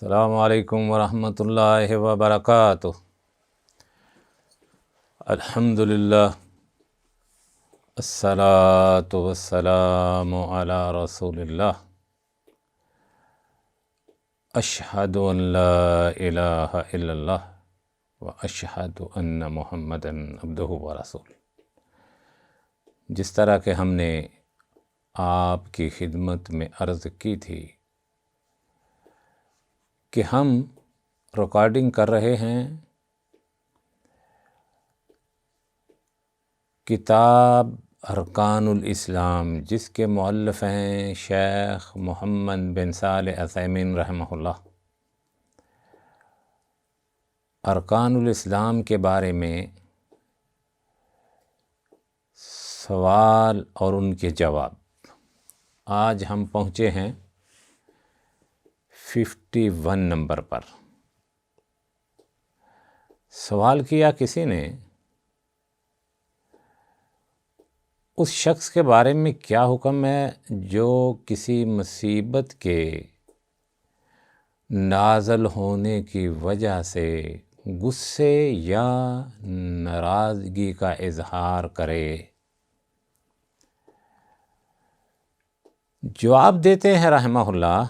السلام علیکم ورحمۃ اللہ وبرکاتہ۔ الحمدللہ، الصلاۃ والسلام علی رسول اللہ، اشہد ان لا الہ الا اللہ واشہد ان محمدا عبدہ ورسولہ۔ جس طرح کہ ہم نے آپ کی خدمت میں عرض کی تھی کہ ہم ریکارڈنگ کر رہے ہیں کتاب ارکان الاسلام، جس کے مؤلف ہیں شیخ محمد بن صالح عثیمین رحمہ اللہ۔ ارکان الاسلام کے بارے میں سوال اور ان کے جواب۔ آج ہم پہنچے ہیں 51 نمبر پر۔ سوال کیا کسی نے، اس شخص کے بارے میں کیا حکم ہے جو کسی مصیبت کے نازل ہونے کی وجہ سے غصے یا ناراضگی کا اظہار کرے؟ جواب دیتے ہیں رحمہ اللہ،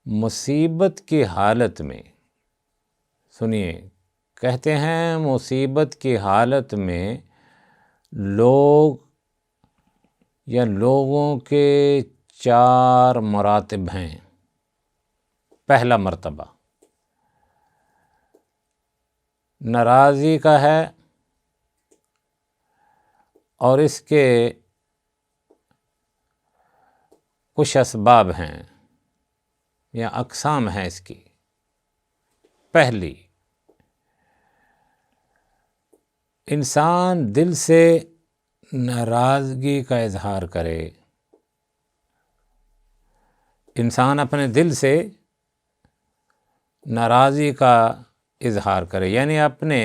مصیبت کی حالت میں، سنیے، کہتے ہیں مصیبت کی حالت میں لوگ یا لوگوں کے 4 مراتب ہیں۔ پہلا مرتبہ ناراضی کا ہے، اور اس کے کچھ اسباب ہیں یا اقسام ہیں اس کی۔ پہلی، انسان دل سے ناراضگی کا اظہار کرے، انسان اپنے دل سے ناراضی کا اظہار کرے، یعنی اپنے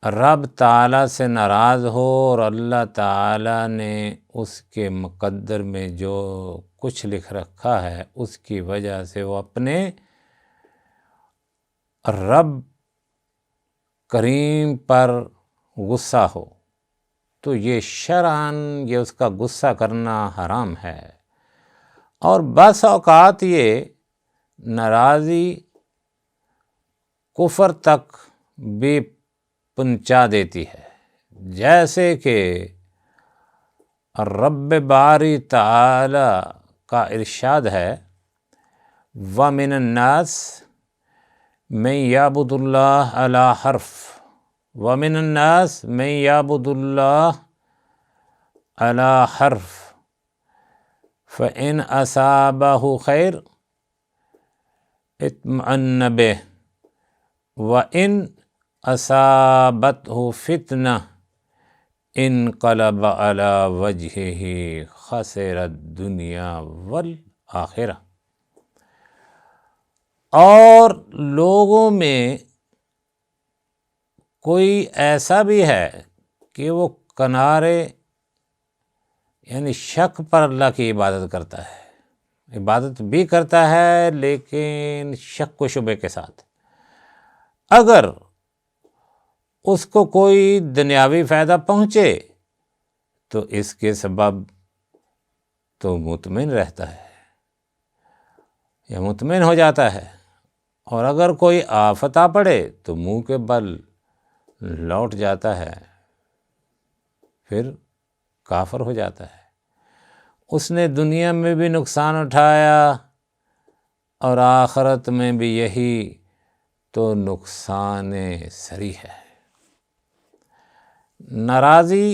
رب تعالیٰ سے ناراض ہو، اور اللہ تعالیٰ نے اس کے مقدر میں جو کچھ لکھ رکھا ہے اس کی وجہ سے وہ اپنے رب کریم پر غصہ ہو، تو یہ شرعاً یہ اس کا غصہ کرنا حرام ہے۔ اور بعض اوقات یہ ناراضی کفر تک بھی پہنچا دیتی ہے، جیسے کہ رب باری تعالی کا ارشاد ہے، وَمِنَ النَّاسِ مَن يَعْبُدُ اللَّهَ عَلَى حَرْفٍ وَمِنَ النَّاسِ مَن يَعْبُدُ اللَّهَ عَلَى حَرْفٍ فَإِنْ أَصَابَهُ خَيْرٌ اطْمَأَنَّ بِهِ وَإِنْ أَصَابَتْهُ فِتْنَةٌ انقلب علی وجہہ خسر الدنیا والآخرہ۔ اور لوگوں میں کوئی ایسا بھی ہے کہ وہ کنارے یعنی شک پر اللہ کی عبادت کرتا ہے، عبادت بھی کرتا ہے لیکن شک و شبے کے ساتھ۔ اگر اس کو کوئی دنیاوی فائدہ پہنچے تو اس کے سبب تو مطمئن رہتا ہے یا مطمئن ہو جاتا ہے، اور اگر کوئی آفت آ پڑے تو منہ کے بل لوٹ جاتا ہے، پھر کافر ہو جاتا ہے۔ اس نے دنیا میں بھی نقصان اٹھایا اور آخرت میں بھی یہی تو نقصان صریح ہے۔ ناراضی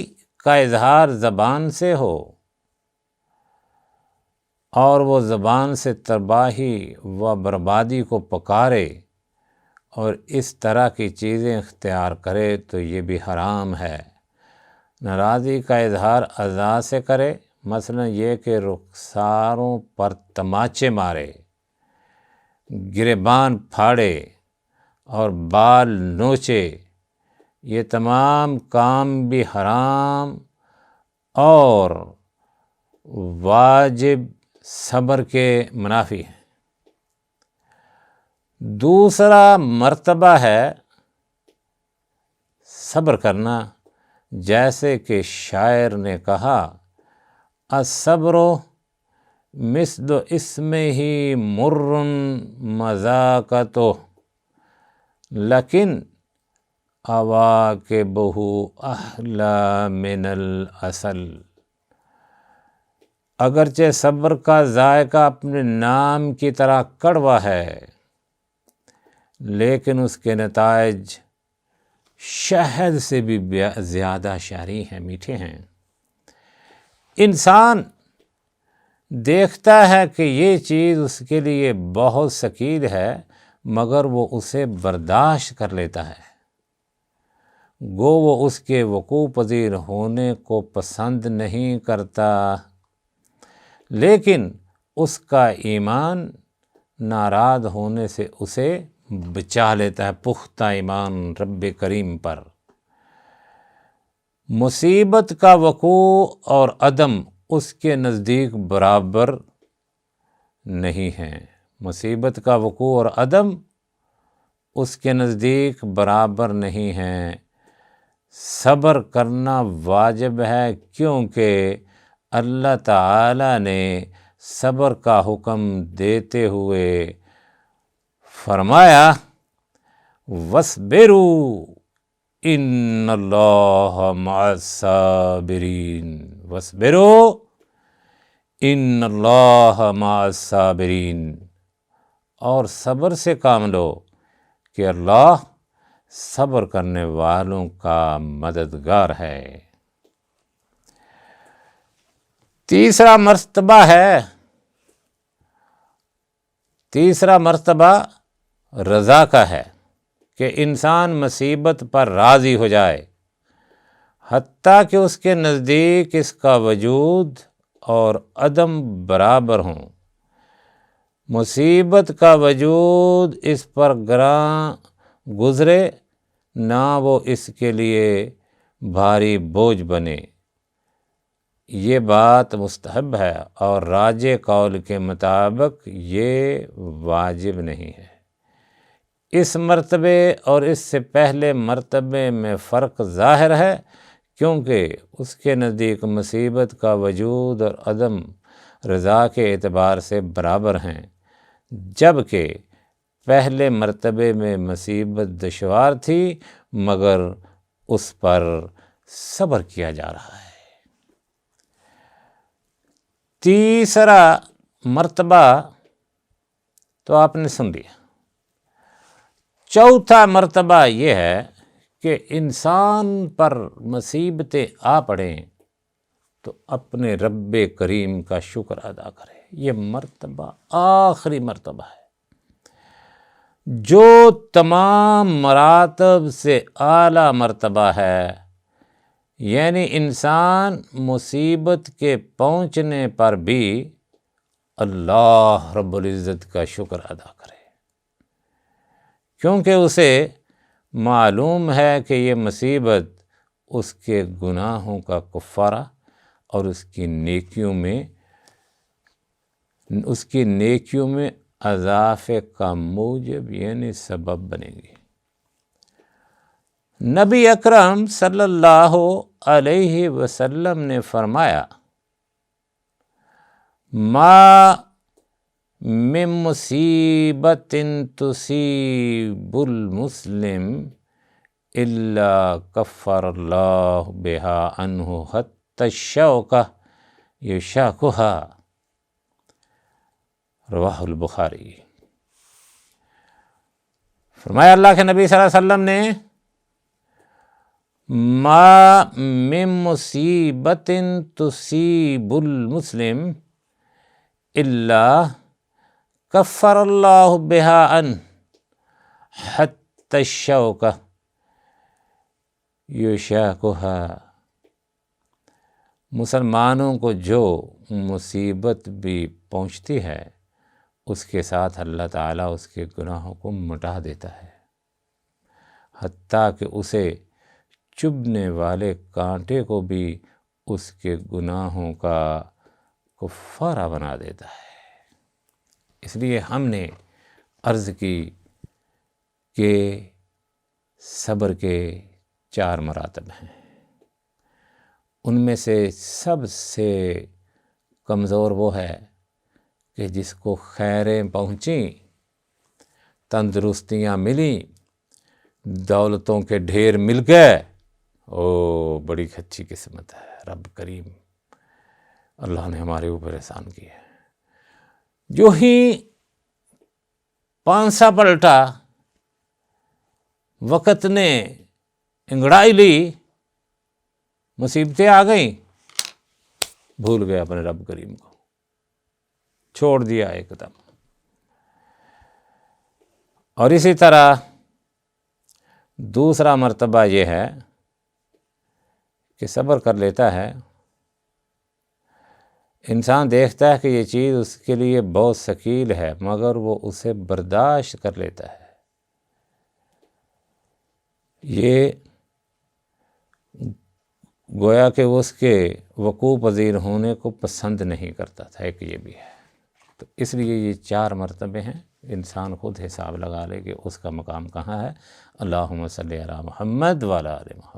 کا اظہار زبان سے ہو اور وہ زبان سے تباہی و بربادی کو پکارے اور اس طرح کی چیزیں اختیار کرے تو یہ بھی حرام ہے۔ ناراضی کا اظہار اعضاء سے کرے، مثلا یہ کہ رخساروں پر تماچے مارے، گریبان پھاڑے اور بال نوچے، یہ تمام کام بھی حرام اور واجب صبر کے منافی ہیں۔ دوسرا مرتبہ ہے صبر کرنا، جیسے کہ شاعر نے کہا الصبر مثل اسمہ مر مذاقتہ لیکن عواقبہ احلی من العسل۔ اگرچہ صبر کا ذائقہ اپنے نام کی طرح کڑوا ہے، لیکن اس کے نتائج شہد سے بھی زیادہ شہری ہیں، میٹھے ہیں۔ انسان دیکھتا ہے کہ یہ چیز اس کے لیے بہت ثقیل ہے، مگر وہ اسے برداشت کر لیتا ہے، گو وہ اس کے وقوع پذیر ہونے کو پسند نہیں کرتا، لیکن اس کا ایمان ناراض ہونے سے اسے بچا لیتا ہے، پختہ ایمان رب کریم پر۔ مصیبت کا وقوع اور عدم اس کے نزدیک برابر نہیں ہے، مصیبت کا وقوع اور عدم اس کے نزدیک برابر نہیں ہے۔ صبر کرنا واجب ہے، کیونکہ اللہ تعالی نے صبر کا حکم دیتے ہوئے فرمایا وَاصْبِرُوا إِنَّ اللَّهَ مَعَ الصَّابِرِينَ، وَاصْبِرُوا إِنَّ اللَّهَ مَعَ الصَّابِرِينَ، اور صبر سے کام لو کہ اللہ صبر کرنے والوں کا مددگار ہے۔ تیسرا مرتبہ رضا کا ہے کہ انسان مصیبت پر راضی ہو جائے، حتیٰ کہ اس کے نزدیک اس کا وجود اور عدم برابر ہوں۔ مصیبت کا وجود اس پر گراں گزرے، نہ وہ اس کے لیے بھاری بوجھ بنے، یہ بات مستحب ہے، اور راجح قول کے مطابق یہ واجب نہیں ہے۔ اس مرتبے اور اس سے پہلے مرتبے میں فرق ظاہر ہے، کیونکہ اس کے نزدیک مصیبت کا وجود اور عدم رضا کے اعتبار سے برابر ہیں، جبکہ پہلے مرتبے میں مصیبت دشوار تھی مگر اس پر صبر کیا جا رہا ہے۔ تیسرا مرتبہ تو آپ نے سن لیا۔ چوتھا مرتبہ یہ ہے کہ انسان پر مصیبتیں آ پڑیں تو اپنے رب کریم کا شکر ادا کرے، یہ مرتبہ آخری مرتبہ ہے جو تمام مراتب سے اعلیٰ مرتبہ ہے، یعنی انسان مصیبت کے پہنچنے پر بھی اللہ رب العزت کا شکر ادا کرے، کیونکہ اسے معلوم ہے کہ یہ مصیبت اس کے گناہوں کا کفارہ اور اس کی نیکیوں میں اضافے کا موجب یعنی سبب بنے گی۔ نبی اکرم صلی اللہ علیہ وسلم نے فرمایا ما من مصیبت تصیب المسلم الا کفر اللہ بها عنہ حتی الشوکہ یشاکھا، رواہ البخاری۔ فرمایا اللہ کے نبی صلی اللہ علیہ وسلم نے ما من مصیبت تصیب المسلم الا کفر اللہ بها عنہ حتی الشوکہ یشاکھا، مسلمانوں کو جو مصیبت بھی پہنچتی ہے اس کے ساتھ اللہ تعالیٰ اس کے گناہوں کو مٹا دیتا ہے، حتیٰ کہ اسے چبھنے والے کانٹے کو بھی اس کے گناہوں کا کفارہ بنا دیتا ہے۔ اس لیے ہم نے عرض کی کہ صبر کے 4 مراتب ہیں، ان میں سے سب سے کمزور وہ ہے کہ جس کو خیریں پہنچیں، تندرستیاں ملیں، دولتوں کے ڈھیر مل گئے، بڑی اچھی قسمت ہے۔ رب کریم اللہ نے ہمارے اوپر احسان کیا ہے۔ جو ہی پانسا پلٹا، وقت نے انگڑائی لی، مصیبتیں آ گئیں، بھول گئے اپنے رب کریم کو، چھوڑ دیا ایک دم۔ اور اسی طرح دوسرا مرتبہ یہ ہے کہ صبر کر لیتا ہے، انسان دیکھتا ہے کہ یہ چیز اس کے لیے بہت ثقیل ہے، مگر وہ اسے برداشت کر لیتا ہے۔ یہ گویا کہ اس کے وقوع پذیر ہونے کو پسند نہیں کرتا تھا، ایک یہ بھی ہے۔ تو اس لیے یہ 4 مرتبے ہیں، انسان خود حساب لگا لے کہ اس کا مقام کہاں ہے۔ اللہم صلی علی محمد وعلی آل محمد۔